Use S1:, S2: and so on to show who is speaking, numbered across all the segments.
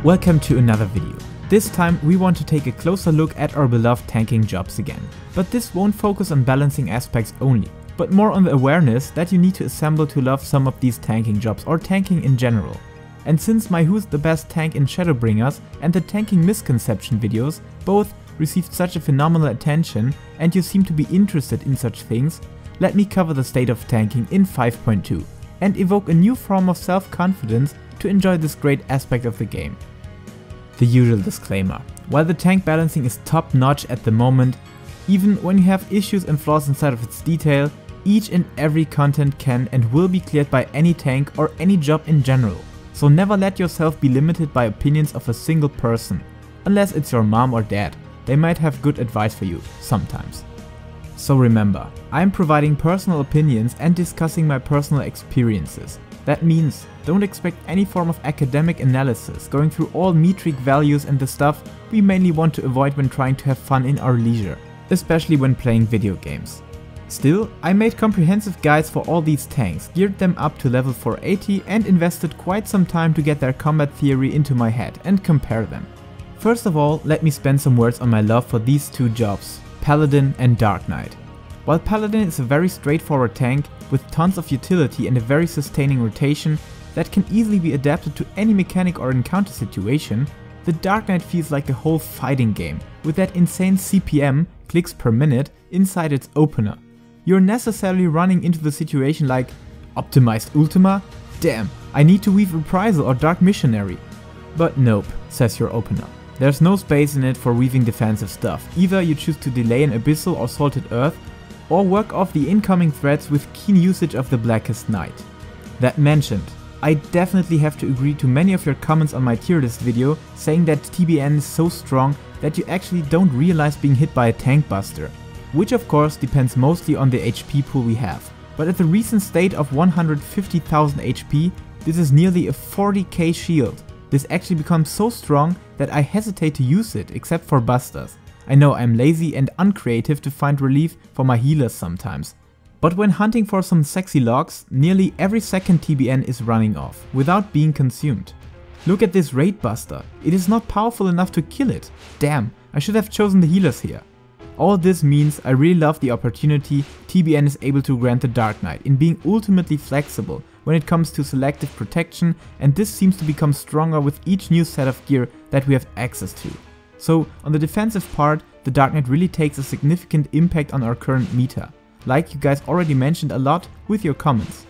S1: Welcome to another video. This time we want to take a closer look at our beloved tanking jobs again. But this won't focus on balancing aspects only, but more on the awareness that you need to assemble to love some of these tanking jobs or tanking in general. And since my Who's the Best Tank in Shadowbringers and the tanking misconception videos both received such a phenomenal attention and you seem to be interested in such things, let me cover the state of tanking in 5.2 and evoke a new form of self-confidence to enjoy this great aspect of the game. The usual disclaimer: while the tank balancing is top notch at the moment, even when you have issues and flaws inside of its detail, each and every content can and will be cleared by any tank or any job in general. So never let yourself be limited by opinions of a single person, unless it's your mom or dad. They might have good advice for you, sometimes. So remember, I'm providing personal opinions and discussing my personal experiences. That means don't expect any form of academic analysis, going through all metric values and the stuff we mainly want to avoid when trying to have fun in our leisure, especially when playing video games. Still, I made comprehensive guides for all these tanks, geared them up to level 480 and invested quite some time to get their combat theory into my head and compare them. First of all, let me spend some words on my love for these two jobs, Paladin and Dark Knight. While Paladin is a very straightforward tank with tons of utility and a very sustaining rotation that can easily be adapted to any mechanic or encounter situation, the Dark Knight feels like a whole fighting game with that insane CPM, clicks per minute, inside its opener. You're necessarily running into the situation like, optimized Ultima? Damn, I need to weave Reprisal or Dark Missionary. But nope, says your opener. There's no space in it for weaving defensive stuff. Either you choose to delay an Abyssal or Salted Earth, or work off the incoming threats with keen usage of the Blackest Night. That mentioned, I definitely have to agree to many of your comments on my tier list video saying that TBN is so strong that you actually don't realize being hit by a tank buster, which of course depends mostly on the HP pool we have. But at the recent state of 150,000 HP, this is nearly a 40k shield. This actually becomes so strong that I hesitate to use it except for busters. I know I'm lazy and uncreative to find relief for my healers sometimes. But when hunting for some sexy logs, nearly every second TBN is running off, without being consumed. Look at this raid buster, it is not powerful enough to kill it. Damn, I should have chosen the healers here. All this means I really love the opportunity TBN is able to grant the Dark Knight in being ultimately flexible when it comes to selective protection, and this seems to become stronger with each new set of gear that we have access to. So on the defensive part, the Dark Knight really takes a significant impact on our current meta, like you guys already mentioned a lot with your comments.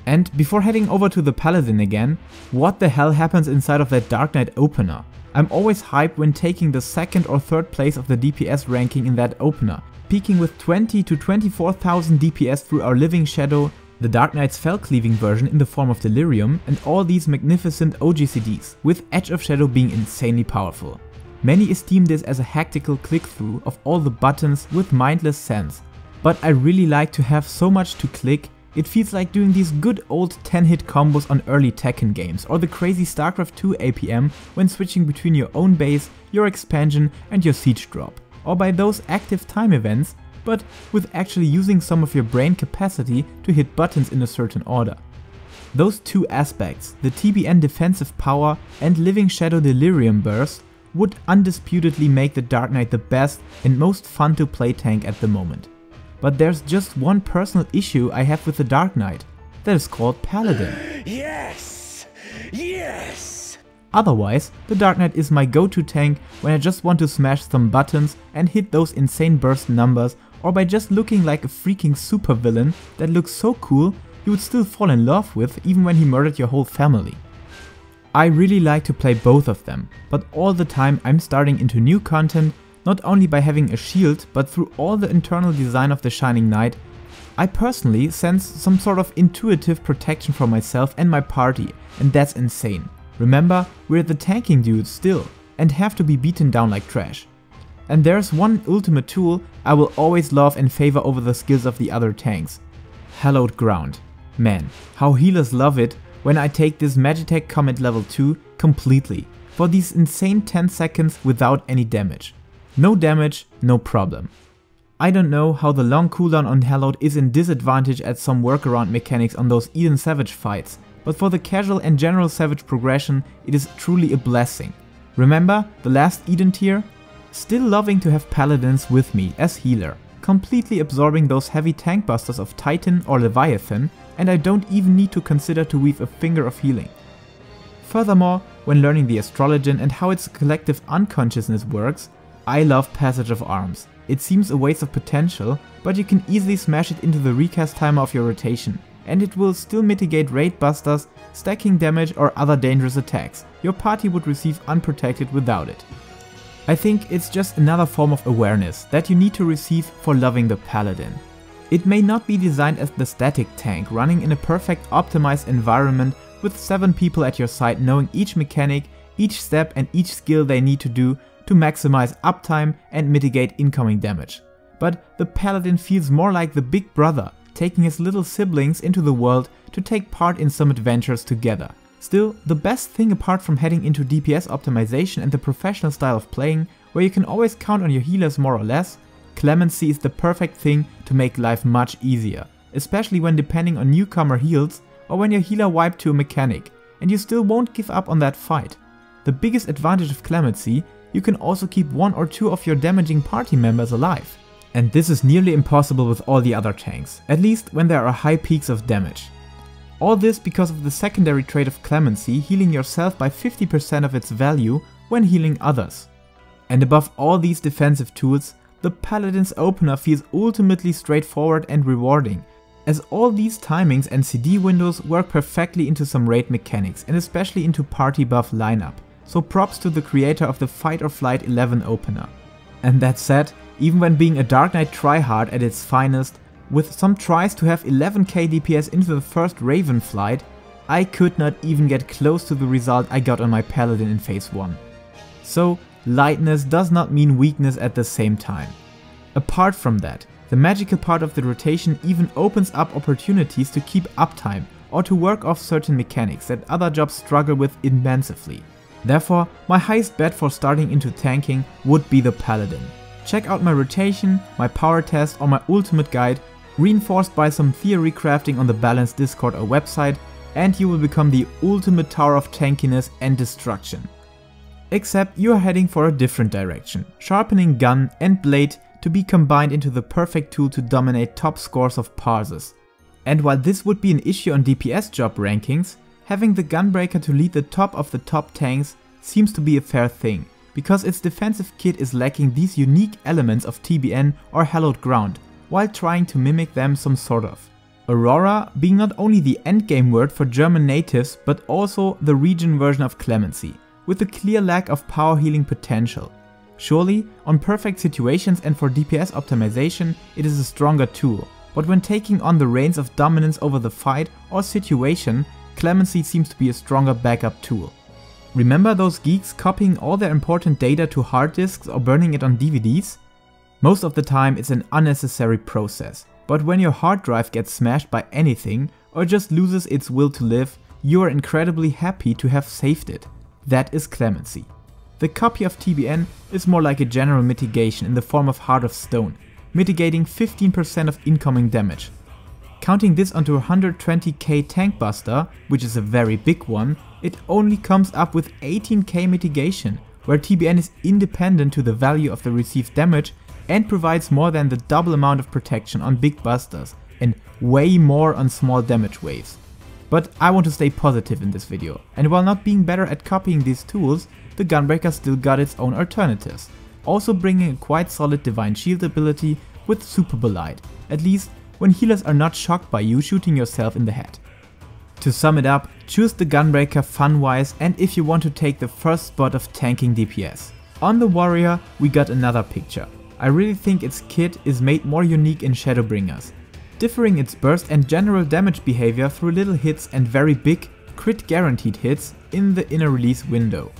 S1: And before heading over to the Paladin again, what the hell happens inside of that Dark Knight opener? I'm always hyped when taking the second or third place of the DPS ranking in that opener, peaking with 20 to 24,000 DPS through our Living Shadow, the Dark Knight's Fell Cleaving version in the form of Delirium, and all these magnificent OGCDs, with Edge of Shadow being insanely powerful. Many esteem this as a hectical click-through of all the buttons with mindless sense, but I really like to have so much to click. It feels like doing these good old 10-hit combos on early Tekken games, or the crazy StarCraft 2 APM when switching between your own base, your expansion and your siege drop, or by those active time events, but with actually using some of your brain capacity to hit buttons in a certain order. Those two aspects, the TBN defensive power and Living Shadow Delirium burst, would undisputedly make the Dark Knight the best and most fun to play tank at the moment. But there's just one personal issue I have with the Dark Knight, that is called Paladin. Yes! Yes! Otherwise, the Dark Knight is my go-to tank when I just want to smash some buttons and hit those insane burst numbers, or by just looking like a freaking supervillain that looks so cool you would still fall in love with even when he murdered your whole family. I really like to play both of them, but all the time I'm starting into new content, not only by having a shield, but through all the internal design of the Shining Knight. I personally sense some sort of intuitive protection for myself and my party, and that's insane. Remember, we're the tanking dudes still, and have to be beaten down like trash. And there's one ultimate tool I will always love and favor over the skills of the other tanks: Hallowed Ground. Man, how healers love it when I take this Magitech Comet level 2 completely, for these insane 10 seconds without any damage. No damage, no problem. I don't know how the long cooldown on Hallowed is in disadvantage at some workaround mechanics on those Eden Savage fights, but for the casual and general Savage progression, it is truly a blessing. Remember the last Eden tier? Still loving to have paladins with me as healer, completely absorbing those heavy tank busters of Titan or Leviathan, and I don't even need to consider to weave a finger of healing. Furthermore, when learning the Astrologian and how its collective unconsciousness works, I love Passage of Arms. It seems a waste of potential, but you can easily smash it into the recast timer of your rotation, and it will still mitigate raid busters, stacking damage or other dangerous attacks your party would receive unprotected without it. I think it's just another form of awareness that you need to receive for loving the Paladin. It may not be designed as the static tank running in a perfect optimized environment with 7 people at your side knowing each mechanic, each step and each skill they need to do to maximize uptime and mitigate incoming damage. But the Paladin feels more like the big brother taking his little siblings into the world to take part in some adventures together. Still, the best thing apart from heading into DPS optimization and the professional style of playing, where you can always count on your healers more or less, Clemency is the perfect thing to make life much easier, especially when depending on newcomer heals or when your healer wiped to a mechanic and you still won't give up on that fight. The biggest advantage of Clemency, you can also keep 1 or 2 of your damaging party members alive. And this is nearly impossible with all the other tanks, at least when there are high peaks of damage. All this because of the secondary trait of Clemency healing yourself by 50% of its value when healing others. And above all these defensive tools, the Paladin's opener feels ultimately straightforward and rewarding, as all these timings and CD windows work perfectly into some raid mechanics and especially into party buff lineup, so props to the creator of the Fight or Flight 11 opener. And that said, even when being a Dark Knight tryhard at its finest, with some tries to have 11k DPS into the first Raven flight, I could not even get close to the result I got on my Paladin in phase 1. So lightness does not mean weakness at the same time. Apart from that, the magical part of the rotation even opens up opportunities to keep uptime or to work off certain mechanics that other jobs struggle with immensely. Therefore, my highest bet for starting into tanking would be the Paladin. Check out my rotation, my power test or my ultimate guide, reinforced by some theory crafting on the Balance Discord or website, and you will become the ultimate tower of tankiness and destruction. Except you are heading for a different direction, sharpening gun and blade to be combined into the perfect tool to dominate top scores of parses. And while this would be an issue on DPS job rankings, having the Gunbreaker to lead the top of the top tanks seems to be a fair thing, because its defensive kit is lacking these unique elements of TBN or Hallowed Ground, while trying to mimic them some sort of. Aurora being not only the endgame word for German natives but also the region version of Clemency, with a clear lack of power healing potential. Surely, on perfect situations and for DPS optimization it is a stronger tool, but when taking on the reins of dominance over the fight or situation, Clemency seems to be a stronger backup tool. Remember those geeks copying all their important data to hard disks or burning it on DVDs? Most of the time it's an unnecessary process, but when your hard drive gets smashed by anything or just loses its will to live, you are incredibly happy to have saved it. That is Clemency. The copy of TBN is more like a general mitigation in the form of Heart of Stone, mitigating 15% of incoming damage. Counting this onto a 120k tank buster, which is a very big one, it only comes up with 18k mitigation, where TBN is independent to the value of the received damage and provides more than the double amount of protection on big busters and way more on small damage waves. But I want to stay positive in this video, and while not being better at copying these tools, the Gunbreaker still got its own alternatives, also bringing a quite solid Divine Shield ability with Super Bolide, at least when healers are not shocked by you shooting yourself in the head. To sum it up, choose the Gunbreaker fun-wise and if you want to take the first spot of tanking DPS. On the Warrior we got another picture. I really think its kit is made more unique in Shadowbringers, differing its burst and general damage behavior through little hits and very big, crit guaranteed hits in the inner release window.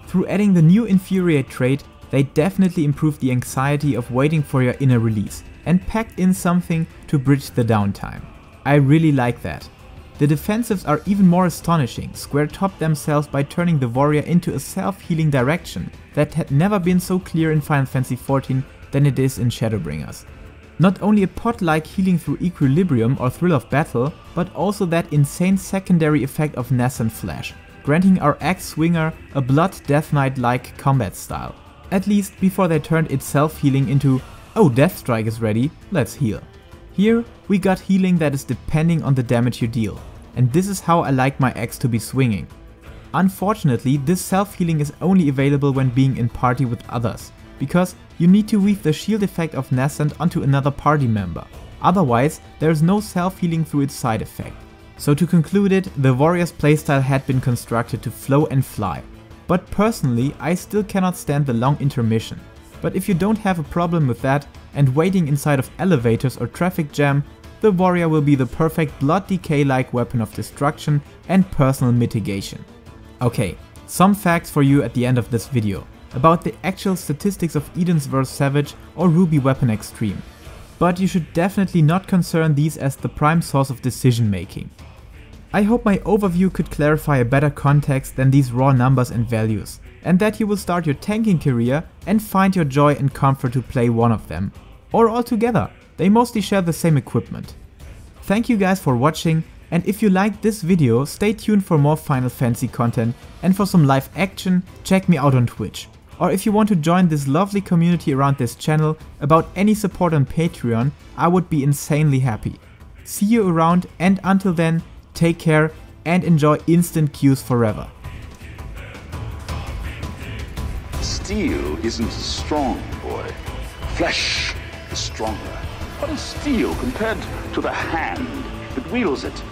S1: Through adding the new Infuriate trait, they definitely improved the anxiety of waiting for your inner release and packed in something to bridge the downtime. I really like that. The defensives are even more astonishing, square top themselves by turning the warrior into a self-healing direction that had never been so clear in Final Fantasy XIV than it is in Shadowbringers. Not only a pot-like healing through equilibrium or thrill of battle, but also that insane secondary effect of nascent flash, granting our axe swinger a Blood Death Knight-like combat style. At least before they turned its self-healing into, oh, Death Strike is ready, let's heal. Here we got healing that is depending on the damage you deal, and this is how I like my axe to be swinging. Unfortunately, this self-healing is only available when being in party with others, because you need to weave the shield effect of Nascent onto another party member. Otherwise, there is no self-healing through its side effect. So to conclude it, the warrior's playstyle had been constructed to flow and fly. But personally, I still cannot stand the long intermission. But if you don't have a problem with that and waiting inside of elevators or traffic jam, the warrior will be the perfect blood decay-like weapon of destruction and personal mitigation. Okay, some facts for you at the end of this video about the actual statistics of Eden's vs Savage or Ruby Weapon Extreme. But you should definitely not concern these as the prime source of decision making. I hope my overview could clarify a better context than these raw numbers and values, and that you will start your tanking career and find your joy and comfort to play one of them. Or all together, they mostly share the same equipment. Thank you guys for watching, and if you liked this video, stay tuned for more Final Fantasy content, and for some live action, check me out on Twitch. Or if you want to join this lovely community around this channel about any support on Patreon, I would be insanely happy. See you around, and until then, take care and enjoy instant queues forever.
S2: Steel isn't strong, boy. Flesh is stronger. What is steel compared to the hand that wields it?